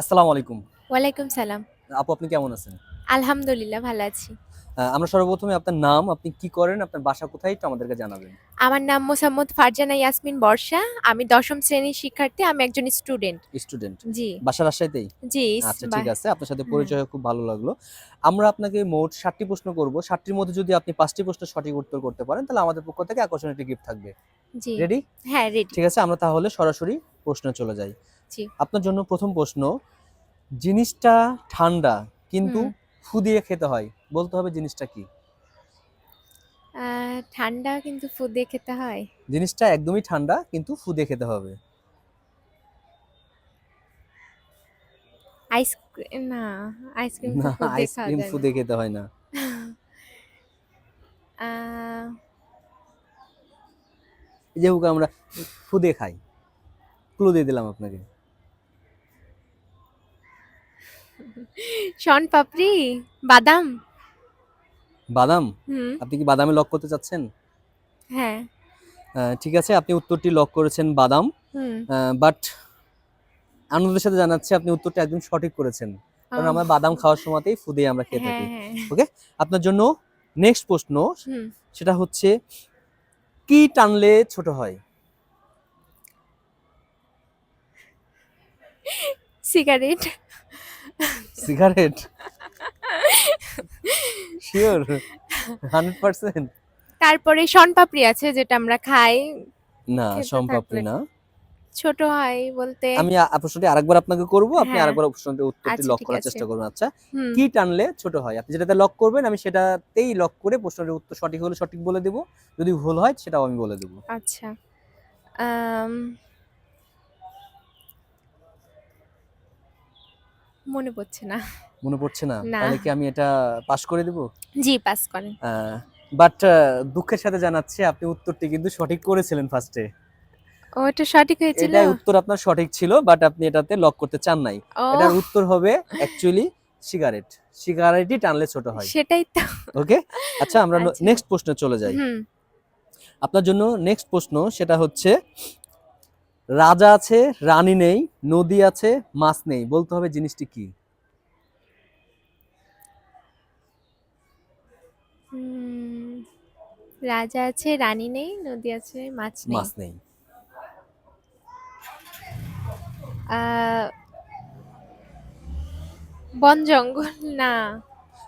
আসসালামু আলাইকুম। ওয়ালাইকুম সালাম। আপু আপনি কেমন আছেন? আলহামদুলিল্লাহ ভালো আছি। আমরা সর্বপ্রথমে আপনার নাম, আপনি কি করেন, আপনার বাসা কোথায় একটু আমাদেরকে জানাবেন। আমার নাম মোসাম্মদ ফারজানা ইয়াসমিন বর্ষা। আমি ১০ম শ্রেণীর শিক্ষার্থী। আমি একজন স্টুডেন্ট। স্টুডেন্ট। জি, বাসা রাজশাহীতেই? জি, আচ্ছা ঠিক বাহ! আছে। আপনার সাথে হ্যাঁ, পরিচয় হয়ে খুব ভালো লাগলো। আমরা আপনাকে মোট ৭ টি প্রশ্ন করব। ৭ টির মধ্যে যদি আপনি ৫ টি প্রশ্নের সঠিক উত্তর করতে পারেন তাহলে আমাদের পক্ষ থেকে আকর্ষণীয় একটি গিফট থাকবে। জি। রেডি? হ্যাঁ, রেডি। ঠিক আছে, আমরা তাহলে সরাসরি প্রশ্নে চলে যাই। জি। আপনার জন্য ১ম প্রশ্ন, জিনিসটা ঠান্ডা কিন্তু হুম। ফু দিয়ে খেতে হয়। বলতে হবে জিনিসটা কি? আ ঠান্ডা কিন্তু ফু দিয়ে খেতে হয়। জিনিসটা একদমই ঠান্ডা কিন্তু ফু দিয়ে খেতে হবে। না, আইসক্রিম তো না, ফু দিয়ে খাওয়া আইসক্রিম যায় না। ফুদে খেতে হয় না। আ যেহেতু আমরা ফুদে খাই। ক্লু দিয়ে দিলাম আপনাকে। শনপাপড়ি? বাদাম? বাদাম? হুম, আপনি কি বাদামে লক করতে চাচ্ছেন? হ্যাঁ, ঠিক আছে, আপনি উত্তরটি লক করেছেন বাদাম। হুম। বাট আনন্দের সাথে জানাচ্ছি আপনি উত্তরটা একদম সঠিক করেছেন। কারণ ওহ! আমরা বাদাম খাওয়ার সময়তেই ফুদে আমরা খেয়ে হ্যাঁ, থাকি। হ্যাঁ। ওকে? আপনার জন্য নেক্সট প্রশ্ন, হুম। সেটা হচ্ছে কি টানলে ছোট হয়? সিগারেট? সিগারেট? সিওর? 100%? তারপরে শনপাপড়ি আছে যেটা আমরা খাই। না, খেতে থাকলে শোনপাপড়ি না। ছোট হয় বলতে আমি প্রশ্নটি আরেকবার আপনাকে করব। আপনি হ্যাঁ, আরেকবার প্রশ্নটির উত্তরটি আচ্ছা লক ঠিক করার আছে। চেষ্টা করবেন। আচ্ছা, হুম, কি টানলে ছোট হয়? আপনি যেটাতে লক করবেন আমি সেটাতেই লক করে প্রশ্নটির উত্তর সঠিক হলে সঠিক বলে দেব। যদি ভুল হয় সেটাও আমি বলে দেব। আচ্ছা। আম মনে পড়ছে না। মনে পড়ছে না? না। তাহলে কি আমি এটা পাস করে দেব? জি, পাস করেন। আ বাট দুঃখের সাথে জানাচ্ছি আপনি উত্তরটি কিন্তু সঠিক করেছিলেন ফার্স্ট এ। ও এটা সঠিক হয়েছিল? এটাই উত্তর আপনার সঠিক ছিল, বাট আপনি এটাতে লক করতে চান নাই। এটার ওহ! উত্তর হবে অ্যাকচুয়ালি সিগারেট। সিগারেটই টানলে ছোট হয়। সেটাই তো। ওকে? আচ্ছা, আমরা আচ্ছা। নেক্সট প্রশ্নে চলে যাই। হুম, আপনার জন্য নেক্সট প্রশ্ন, সেটা হচ্ছে রাজা আছে, রানী নেই, নদী আছে, মাছ নেই। বলতে হবে জিনিসটি কি? হুম, রাজা আছে, রানী নেই, নদী আছে, মাছ নেই। মাছ নেই। আ বন জঙ্গল না।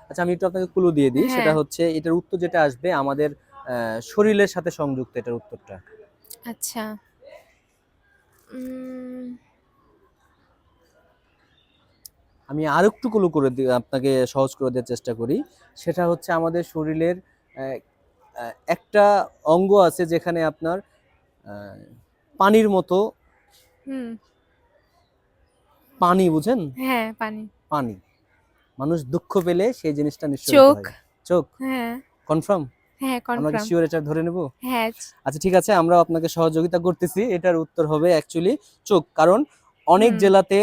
আচ্ছা, আমি একটু আপনাকে ক্লু দিয়ে দিই। সেটা হ্যাঁ, হচ্ছে এটার উত্তর যেটা আসবে আমাদের শরীরের সাথে সংযুক্ত এটার উত্তরটা। আচ্ছা। উম আমি আরেকটু ক্লু করে আপনাকে সহজ করে দেওয়ার চেষ্টা করি। সেটা হচ্ছে আমাদের শরীরের অ্যা অ্যা একটা অঙ্গ আছে যেখানে আপনার অ্যা পানির মতো, হুম, পানি বুঝেন? হ্যাঁ, পানি। পানি। মানুষ দুঃখ পেলে সেই জিনিসটা নিঃসরিত চোখ? হয়। চোখ? হ্যাঁ, কনফার্ম? হ্যাঁ, আমরা কি কনফার্ম। সিওর এটা ধরে নেব? হ্যাঁ, আচ্ছা ঠিক আছে, আমরাও আপনাকে সহযোগিতা করতেছি। এটার উত্তর হবে অ্যাকচুয়ালি চোখ। কারণ অনেক হুম, জেলাতে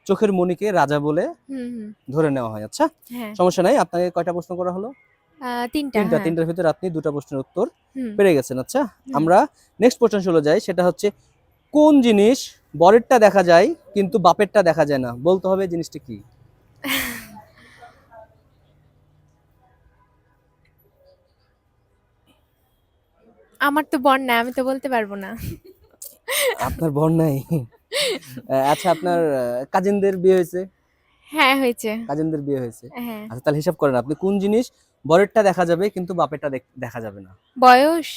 চোখের মণিকে রাজা বলে হুম, হুম। ধরে নেওয়া হয়। আচ্ছা, হ্যাঁ, সমস্যা নাই। আপনাকে কয়টা প্রশ্ন করা হলো? ৩ টা ৩ টা। হ্যাঁ। ৩ টার ভিতরে আপনি ২ টা প্রশ্নের উত্তর হুম, পেরে গেছেন। আচ্ছা, হুম। আমরা নেক্সট প্রশ্নে চলে যাই। সেটা হচ্ছে কোন জিনিস বরেরটা দেখা যায় কিন্তু বাপেরটা দেখা যায় না? বলতে হবে জিনিসটি কি? আমার তো বর নাই, আমি তো বলতে পারব না। আপনার বর নাই? আচ্ছা, আপনার কাজিনদের বিয়ে হয়েছে? হ্যাঁ, হয়েছে। কাজিনদের বিয়ে হয়েছে। হ্যাঁ। আচ্ছা, তাহলে হিসাব করেন আপনি কোন জিনিস বরেরটা দেখা যাবে কিন্তু বাপেরটা দেখা যাবে না? বয়স?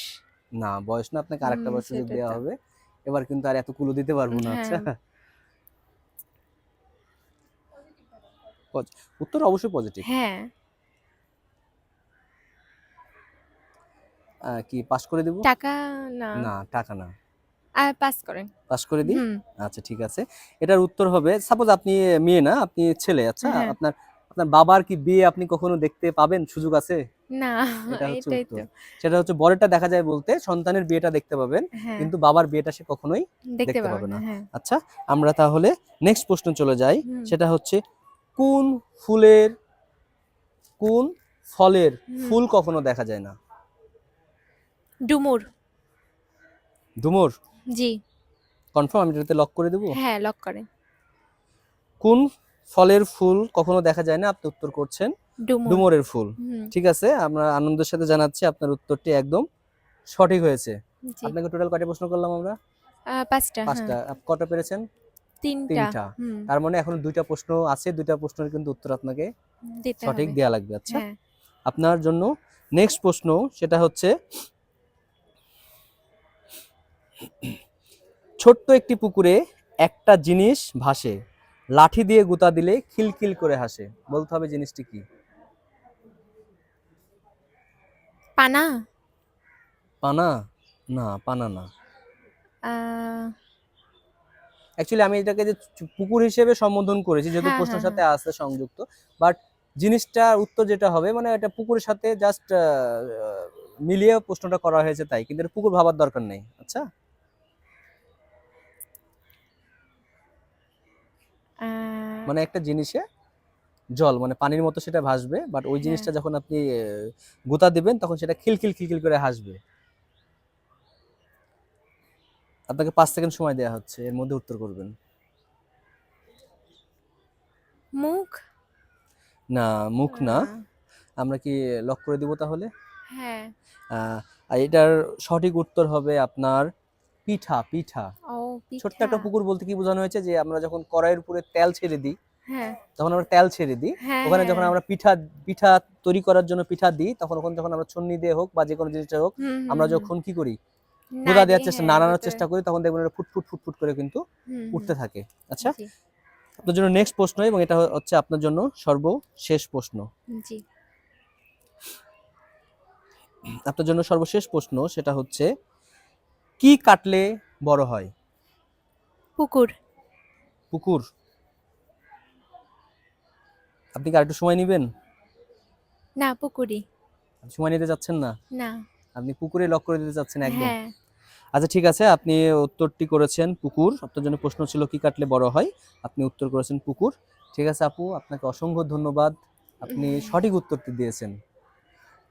না, বয়স না, আপনাকে আরেকটা বার সুযোগ সেটাই দেওয়া তো। হবে। এবার কিন্তু আর এত কুলো দিতে পারব না। হ্যাঁ, আচ্ছা? পজ উত্তর অবশ্যই পজিটিভ। হ্যাঁ। কি পাস করে দিব? টাকা না। না, টাকা না। পাস করেন। পাস করে দিই? হুম, আচ্ছা ঠিক আছে। এটার উত্তর হবে, সাপোজ আপনি মেয়ে না, আপনি ছেলে, আচ্ছা? হ্যাঁ। আপনার আপনার বাবার কি বিয়ে আপনি কখনো দেখতে পাবেন? সুযোগ আছে? না, এটা হচ্ছে এটাই উত্তর। তো। সেটা হচ্ছে বরেরটা দেখা যায় বলতে সন্তানের বিয়েটা দেখতে পাবেন, হ্যাঁ, কিন্তু বাবার বিয়েটা সে কখনোই দেখতে দেখতে পারবেন পাবে না। না। হ্যাঁ। আচ্ছা, আমরা তাহলে নেক্সট প্রশ্ন চলে যাই। হুম, সেটা হচ্ছে কোন ফুলের কোন ফলের হুম। ফুল কখনো দেখা যায় না? ডুমুর। ডুমুর? জি। কনফার্ম আমি এটাতে লক করে দেব? হ্যাঁ, লক করেন। কোন ফলের ফুল কখনো দেখা যায় না? আপনি উত্তর করছেন ডুমুর। ডুমুরের ফুল। হুম, ঠিক আছে, আমরা আনন্দের সাথে জানাচ্ছি আপনার উত্তরটি একদম সঠিক হয়েছে। জি। আপনাকে টোটাল কয়টা প্রশ্ন করলাম আমরা? ৫টা, হ্যাঁ। 5টা। কটা পেরেছেন? ৩টা। 3টা। হুম, তার মানে এখন 2টা প্রশ্ন আছে, 2টা প্রশ্নের কিন্তু উত্তর আপনাকে দিতে সঠিক হবে। দেয়া লাগবে। আচ্ছা, হ্যাঁ। আপনার জন্য নেক্সট প্রশ্ন সেটা হচ্ছে, ছোট্ট একটি পুকুরে একটা জিনিস ভাসে, লাঠি দিয়ে গুঁতা দিলে খিলখিল করে হাসে। বলতে হবে জিনিসটি কি? পানা? পানা? না, পানা না। আ অ্যাকচুয়ালি আমি এটাকে যে পুকুর হিসেবে সম্বোধন করেছি যেহেতু হ্যাঁ, হ্যাঁ, প্রশ্নের সাথে হ্যাঁ। আছে সংযুক্ত, বাট জিনিসটার উত্তর যেটা হবে মানে এটা পুকুরের সাথে জাস্ট মিলিয়ে প্রশ্নটা করা হয়েছে তাই, কিন্তু এটা পুকুর ভাবার দরকার নেই। আচ্ছা, আ মানে একটা জিনিসে জল মানে পানির মতো সেটা ভাসবে, বাট ওই হ্যাঁ। জিনিসটা যখন আপনি গুঁতা দিবেন তখন সেটা খিলখিল খিলখিল করে হাসবে। আপনাকে 5 সেকেন্ড সময় দেওয়া হচ্ছে, এর মধ্যে উত্তর করবেন। মুখ? না, মুখ আ না। আমরা কি লক করে দিব তাহলে? হ্যাঁ। আর এটার সঠিক উত্তর হবে আপনার পিঠা। পিঠা। ও, ছোট্ট পিঠা। একটা পুকুর বলতে কি বোঝানো হয়েছে, যে আমরা যখন কড়াইয়ের উপরে তেল ছেড়ে দিই, হ্যাঁ, তখন আমরা তেল ছেড়ে দিই, হ্যাঁ, ওখানে যখন হ্যাঁ। আমরা পিঠা পিঠা তৈরি করার জন্য পিঠা দিই, তখন ওখানে যখন আমরা ছন্নি দিয়ে হোক বা যে কোনো জিনিসটা হোক, হুম, হুম, আমরা হুম। যখন কি করি, গুঁতা নাড়ি, দেওয়ার চেষ্টা, হ্যাঁ, নাড়ানোর ভেতরে। চেষ্টা করি, তখন দেখবেন এটা ফুটফুট ফুটফুট করে কিন্তু হুম, হুম। উঠতে থাকে। আচ্ছা, জি, আপনার জন্য নেক্সট প্রশ্ন, এবং এটা হচ্ছে আপনার জন্য সর্বশেষ প্রশ্ন। জি। আপনার জন্য সর্বশেষ প্রশ্ন সেটা হচ্ছে, কি কাটলে বড় হয়? পুকুর। পুকুর? আপনি কি আরেকটু সময় নেবেন? না, পুকুরই। আপনি সময় নিতে চাচ্ছেন না? না। আপনি পুকুরে লক করে দিতে চাচ্ছেন একদম? হ্যাঁ। আচ্ছা, ঠিক আছে, আপনি উত্তরটি করেছেন পুকুর। আপনার জন্য প্রশ্ন ছিল কি কাটলে বড় হয়, আপনি উত্তর করেছেন পুকুর। ঠিক আছে আপু, আপনাকে অসংখ্য ধন্যবাদ, আপনি সঠিক উত্তরটি দিয়েছেন।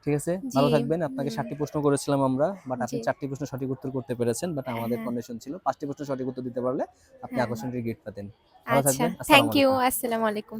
ঠিক আছে, জি, ভালো থাকবেন। আপনাকে হুম, 7টি প্রশ্ন করেছিলাম আমরা, বাট আপনি জি। 4টি প্রশ্ন সঠিক উত্তর করতে পেরেছেন, বাট আমাদের হ্যাঁ, কন্ডিশন ছিল 5টি প্রশ্ন সঠিক উত্তর দিতে পারলে আপনি হ্যাঁ। আকর্ষণীয় গিফট পেতেন। ভালো আচ্ছা। থাকবেন, থ্যাংক আসসালামু ইউ। আলাইকুম। আসসালামু আলাইকুম।